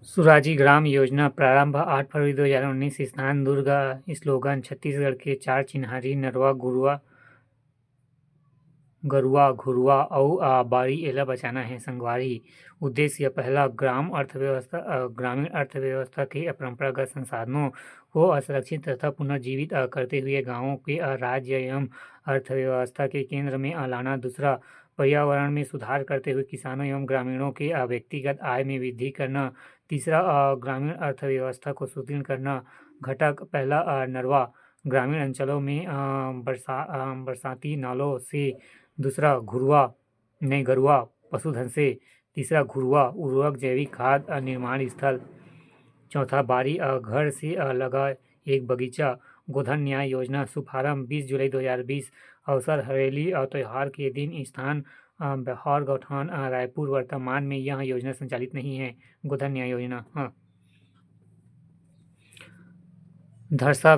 सुराजी ग्राम योजना प्रारंभ 8 फरवरी 2019। स्थान दुर्ग। स्लोगन छत्तीसगढ़ के चार चिन्हारी नरवा गरुवा घुरूवा अउ बाड़ी एला बचाना है संगवारी। उद्देश्य पहला, ग्रामीण अर्थव्यवस्था के परंपरागत संसाधनों को असुरक्षित तथा पुनर्जीवित करते हुए गांवों के राज्य एवं अर्थव्यवस्था के केंद्र में लाना। दूसरा, पर्यावरण में सुधार करते हुए किसानों एवं ग्रामीणों के व्यक्तिगत आय में वृद्धि करना। तीसरा, ग्रामीण अर्थव्यवस्था को सुदृढ़ करना। घटक पहला, नरवा ग्रामीण अंचलों में बरसाती नालों से। दूसरा, गरुवा पशुधन से। तीसरा, घुरूवा उर्वरक जैविक खाद निर्माण स्थल। चौथा, बाड़ी घर से लगा एक बगीचा। गोधन न्याय योजना शुभारंभ 20 जुलाई 2020। अवसर, हरेली त्योहार के दिन। स्थान, बहौर गौठान रायपुर। वर्तमान में यह योजना संचालित नहीं है। गोधन न्याय योजना। धरसा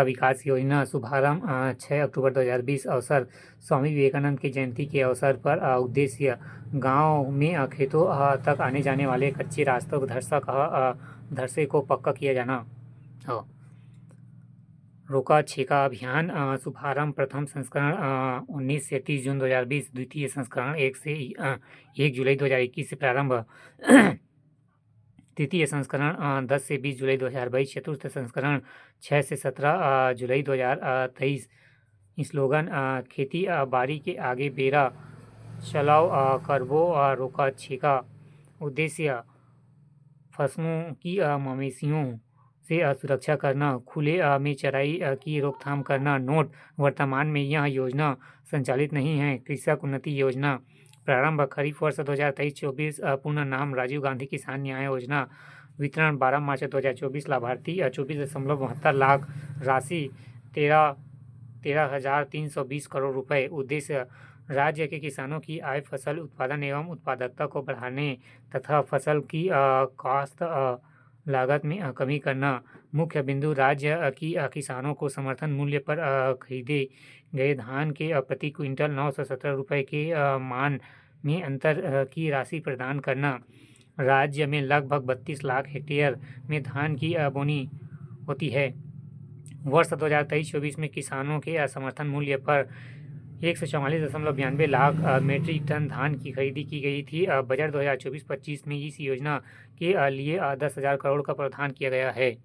विकास योजना शुभारंभ 6 अक्टूबर 2020। अवसर, स्वामी विवेकानंद की जयंती के अवसर पर। उद्देश्य, गांव में खेतों तक आने जाने वाले कच्चे रास्तों धरसे को पक्का किया जाना। रोका छेका अभियान शुभारंभ प्रथम संस्करण 19 से 30 जून 2020। द्वितीय संस्करण 1 से 1 जुलाई 2021 से प्रारंभ। तृतीय संस्करण 10 से 20 जुलाई 2022। चतुर्थ संस्करण 6 से 17 जुलाई 2023। स्लोगन, खेती बाड़ी के आगे बेरा चलाओ करबो रोका छेका। उद्देश्य, फसलों की मवेशियों से सुरक्षा करना। खुले में चराई की रोकथाम करना। नोट, वर्तमान में यह योजना संचालित नहीं है। कृषक उन्नति योजना प्रारंभ खरीफ वर्ष 2023-24। पूर्ण नाम, राजीव गांधी किसान न्याय योजना। वितरण 12 मार्च 2024। लाभार्थी 24.72 लाख। राशि 13,320 करोड़ रुपए। उद्देश्य, राज्य के किसानों की आय, फसल उत्पादन एवं उत्पादकता को बढ़ाने तथा फसल की काश्त लागत में कमी करना। मुख्य बिंदु, राज्य की किसानों को समर्थन मूल्य पर खरीदे गए धान के प्रति क्विंटल 917 रुपये के मान में अंतर की राशि प्रदान करना। राज्य में लगभग 32 लाख हेक्टेयर में धान की बोनी होती है। वर्ष 2023-24 में किसानों के समर्थन मूल्य पर 144.92 लाख मीट्रिक टन धान की खरीदी की गई थी। बजट 2024-25 में इस योजना के लिए 10,000 करोड़ का प्रावधान किया गया है।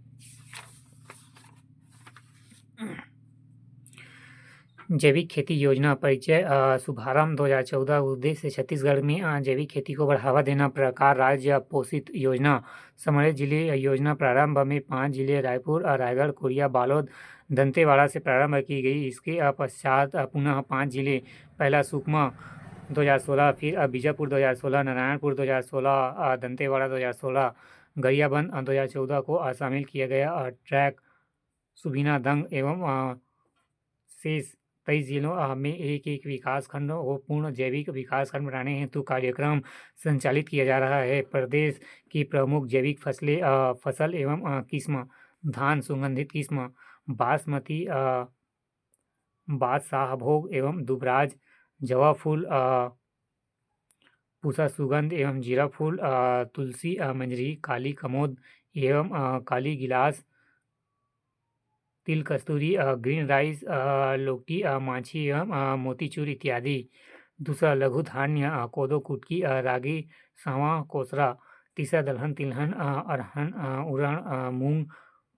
जैविक खेती योजना परिचय शुभारंभ 2014। उद्देश्य, छत्तीसगढ़ में जैविक खेती को बढ़ावा देना। प्रकार, राज्य पोषित योजना। सम्मिलित जिले योजना प्रारंभ में 5 जिले रायपुर, रायगढ़, कोरिया, बालोद, दंतेवाड़ा से प्रारंभ की गई। इसके पश्चात पुनः 5 जिले, पहला सुकमा 2016, फिर बीजापुर 2016, नारायणपुर 2016, दंतेवाड़ा 2016, गरियाबंद 2014 को शामिल किया गया। ट्रैक सुबीना दंग एवं शेष 23 जिलों में एक विकास खंड को पूर्ण जैविक विकास खंड बनाने हेतु कार्यक्रम संचालित किया जा रहा है। प्रदेश की प्रमुख जैविक फसल एवं किस्म: धान, सुगंधित किस्म बासमती, बादशाहभोग एवं दुबराज, जवा फूल, पूसा सुगंध एवं जीरा फूल, तुलसी, मंजरी, काली कमोद एवं काली गिलास, तिल कस्तूरी, ग्रीन राइस, लौकी, माछी एवं मोतीचूर इत्यादि। दूसरा, लघु धान्य कोदो, कुटकी, रागी, सांवा, कोसरा। तीसरा, दलहन, तिलहन, अरहन, उड़द, मूंग,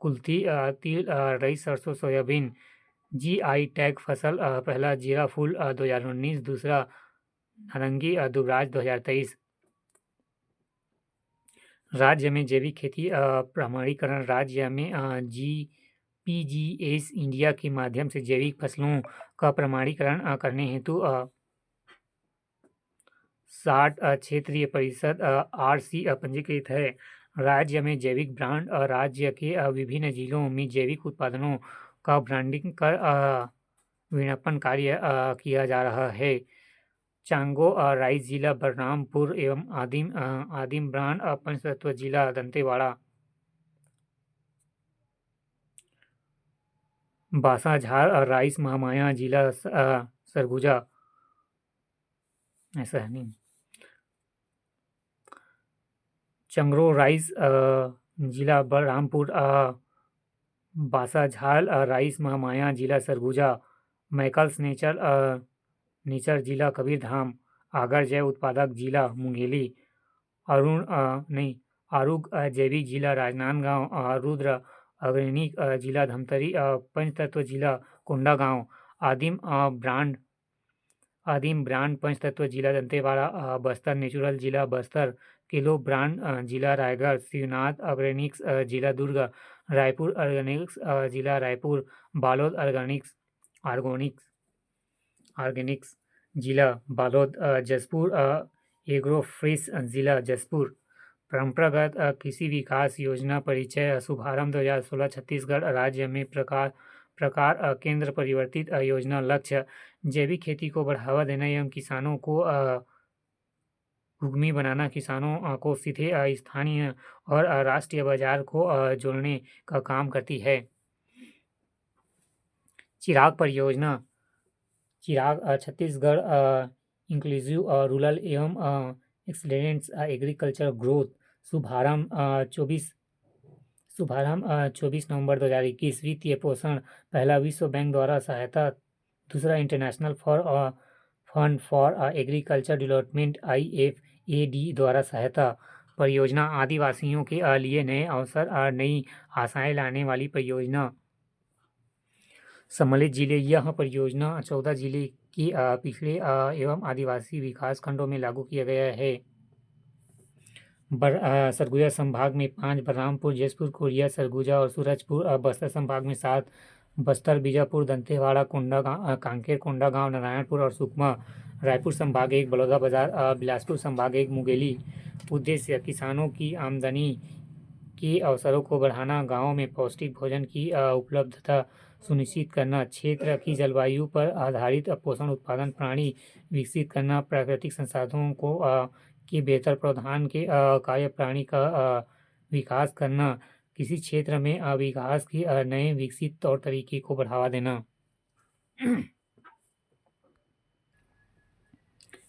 कुल्थी, तिल, रई, सरसों, सोयाबीन। जीआई टैग फसल पहला, जीरा फूल 2019। दूसरा, नारंगी, दुबराज 2023। राज्य में जैविक खेती प्रमाणीकरण। राज्य में पीजीएस इंडिया के माध्यम से जैविक फसलों का प्रमाणीकरण करने हेतु 60 क्षेत्रीय परिषद आरसी पंजीकृत है। राज्य में जैविक ब्रांड। राज्य के विभिन्न जिलों में जैविक उत्पादनों का ब्रांडिंग कर विपणन कार्य किया जा रहा है। चांगो राइस जिला बलरामपुर एवं आदिम ब्रांड पंचतत्व जिला दंतेवाड़ा। बासाझार राइस महामाया जिला सरगुजा। ऐसा है नहीं। चंगरो राइस जिला बलरामपुर, बासाझाल राइस महामाया जिला सरगुजा, मैकल्स नेचर जिला कबीरधाम, आगर जैव उत्पादक जिला मुंगेली, अरुण नहीं आरुग जैविक जिला राजनांदगांव, रुद्र ऑर्गेनिक जिला धमतरी, पंचतत्व जिला कोंडागांव, आदिम ब्रांड पंचतत्व जिला दंतेवाड़ा, बस्तर नेचुरल जिला बस्तर, किलो ब्रांड जिला रायगढ़, शिवनाथ ऑर्गेनिक्स जिला दुर्ग, रायपुर ऑर्गेनिक्स जिला रायपुर, बालोद ऑर्गेनिक्स जिला बालोद, जसपुर एग्रो फ्रेश जिला जसपुर। परंपरागत कृषि विकास योजना परिचय शुभारंभ 2016 छत्तीसगढ़ राज्य में प्रकार केंद्र परिवर्तित योजना लक्ष्य जैविक खेती को बढ़ावा देना एवं किसानों को भूमि बनाना, किसानों को सीधे स्थानीय और राष्ट्रीय बाजार को जोड़ने का काम करती है। चिराग परियोजना छत्तीसगढ़ इंक्लूसिव रूरल एवं एक्सीलेंस एग्रीकल्चर ग्रोथ शुभारंभ 24 नवंबर 2021। वित्तीय पोषण पहला विश्व बैंक द्वारा सहायता, दूसरा international fund for agriculture development IFAD द्वारा सहायता। परियोजना आदिवासियों के लिए नए अवसर और नई आशाएं लाने वाली परियोजना। सम्मिलित जिले, यह परियोजना 14 जिले के पिछड़े एवं आदिवासी विकास खंडों में लागू किया गया है। सरगुजा संभाग में 5, बलरामपुर, जशपुर, कोरिया, सरगुजा और सूरजपुर। बस्तर संभाग में 7, बस्तर, बीजापुर, दंतेवाड़ा, कांकेर, कोंडागांव, नारायणपुर और सुकमा। रायपुर संभाग 1, बलौदाबाजार, बिलासपुर संभाग 1, मुंगेली। उद्देश्य किसानों की आमदनी के अवसरों को बढ़ाना, गाँवों में पौष्टिक भोजन की उपलब्धता सुनिश्चित करना, क्षेत्र की जलवायु पर आधारित पोषण उत्पादन प्रणाली विकसित करना, प्राकृतिक संसाधनों को के बेहतर प्रबंधन के कार्यप्रणाली का विकास करना, किसी क्षेत्र में विकास के नए विकसित तौर तरीके को बढ़ावा देना।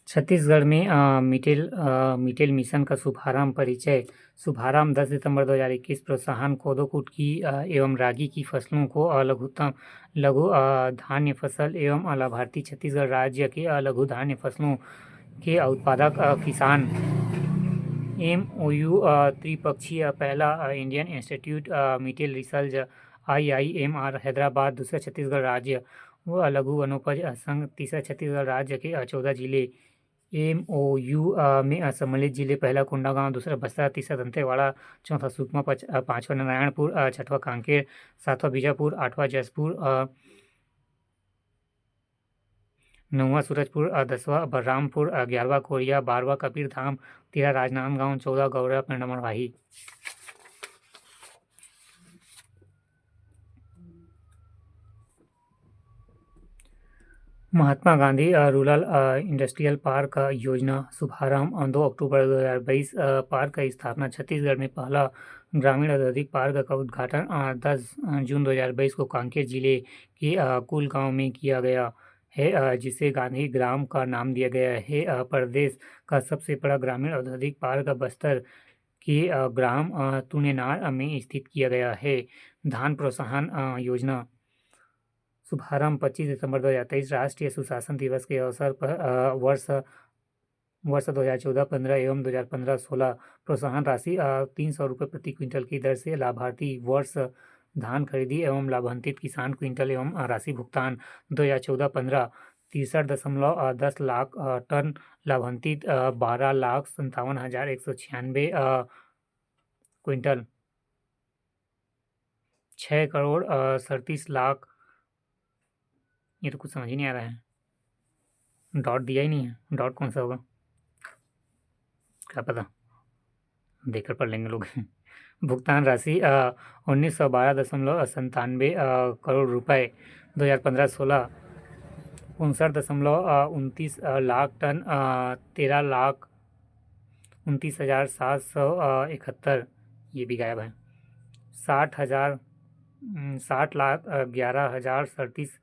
छत्तीसगढ़ में मिटेल मिशन का शुभारंभ परिचय। शुभारंभ 10 सितंबर 2021। प्रोत्साहन कोदो, कुटकी एवं रागी की फसलों को लघु धान्य फसल एवं लाभार्थी छत्तीसगढ़ राज्य के लघु धान्य फसलों के उत्पादक किसान। MOU त्रिपक्षीय, पहला इंडियन इंस्टीट्यूट मिटेल रिसर्च IIMR हैदराबाद, दूसरा छत्तीसगढ़ राज्य व लघु वनोपज संघ, तीसरा छत्तीसगढ़ राज्य के 14 जिले। MOU में सम्मिलित जिले, पहला कोंडागांव, दूसरा बस्तर, तीसरा दंतेवाड़ा, चौथा सुकमा, पांचवा नारायणपुर, छठवां कांकेर, सातवां बीजापुर, आठवां जसपुर, नौवां Surajpur, 10वां Balrampur, 11वां Korea, 12वां Kabirdham, 13 Rajnandgaon, 14 Gaura Marwahi. Mahatma Gandhi rural industrial park योजना शुभारंभ 2 अक्टूबर 2022। पार्क की स्थापना छत्तीसगढ़ में पहला ग्रामीण औद्योगिक पार्क का उद्घाटन 10 जून 2022 को कांकेर जिले के कुल गांव में किया गया है, जिसे गांधी ग्राम का नाम दिया गया है। प्रदेश का सबसे बड़ा ग्रामीण औद्योगिक पार्क बस्तर के ग्राम तुनेनार में स्थित किया गया है। धान प्रोत्साहन योजना शुभारंभ 25 दिसंबर 2023। राष्ट्रीय सुशासन दिवस के अवसर पर वर्ष 2014-15 एवं 2015-16 प्रोत्साहन राशि 300 रुपये प्रति क्विंटल की दर से लाभार्थी वर्ष धान खरीदी एवं लाभान्वित किसान क्विंटल एवं राशि भुगतान 2014-15 63.10 लाख टन, लाभान्वित 12,57,196 क्विंटल, 6 करोड़ 37 लाख। ये तो कुछ समझ ही नहीं आ रहा है, डॉट दिया ही नहीं है, डॉट कौन सा होगा क्या पता, देखकर पढ़ लेंगे लोग। भुगतान राशि 1912.97 करोड़ रुपए। 2015-16 59.29 लाख टन, 13,29,771। ये भी गायब है। 60,11,37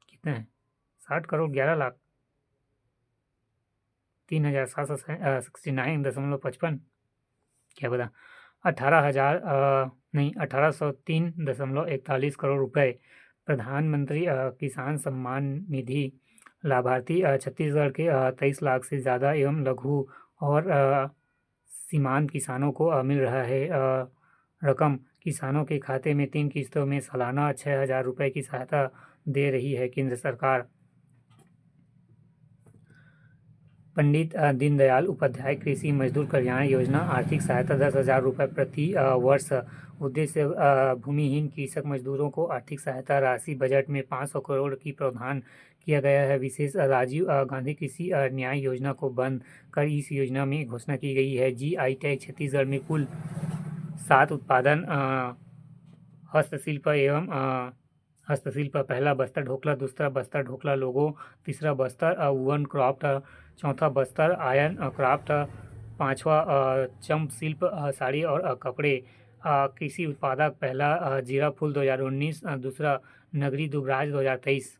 कितने हैं, 60 करोड़ 11 लाख 3,769.55 क्या पता 18,341 करोड़ रुपए। प्रधानमंत्री किसान सम्मान निधि लाभार्थी छत्तीसगढ़ के 23 लाख से ज़्यादा एवं लघु और सीमांत किसानों को मिल रहा है रकम। किसानों के खाते में 3 किस्तों में सालाना 6,000 रुपये की सहायता दे रही है केंद्र सरकार। पंडित दीनदयाल उपाध्याय कृषि मजदूर कल्याण योजना आर्थिक सहायता 10,000 रुपये प्रति वर्ष। उद्देश्य भूमिहीन कृषक मजदूरों को आर्थिक सहायता राशि। बजट में 500 करोड़ की प्रावधान किया गया है। विशेष राजीव गांधी कृषि न्याय योजना को बंद कर इस योजना में घोषणा की गई है। GI टैग छत्तीसगढ़ में कुल 7 उत्पादन हस्तशिल्प एवं हस्तशिल्प। पहला बस्तर ढोकला, दूसरा बस्तर ढोकला लोगो, तीसरा बस्तर वुवन क्राफ्ट, चौथा बस्तर आयन क्राफ्ट, पांचवा चंप शिल्प साड़ी और कपड़े। कृषि उत्पादक पहला जीरा फूल 2019, दूसरा नगरी दुबराज 2023।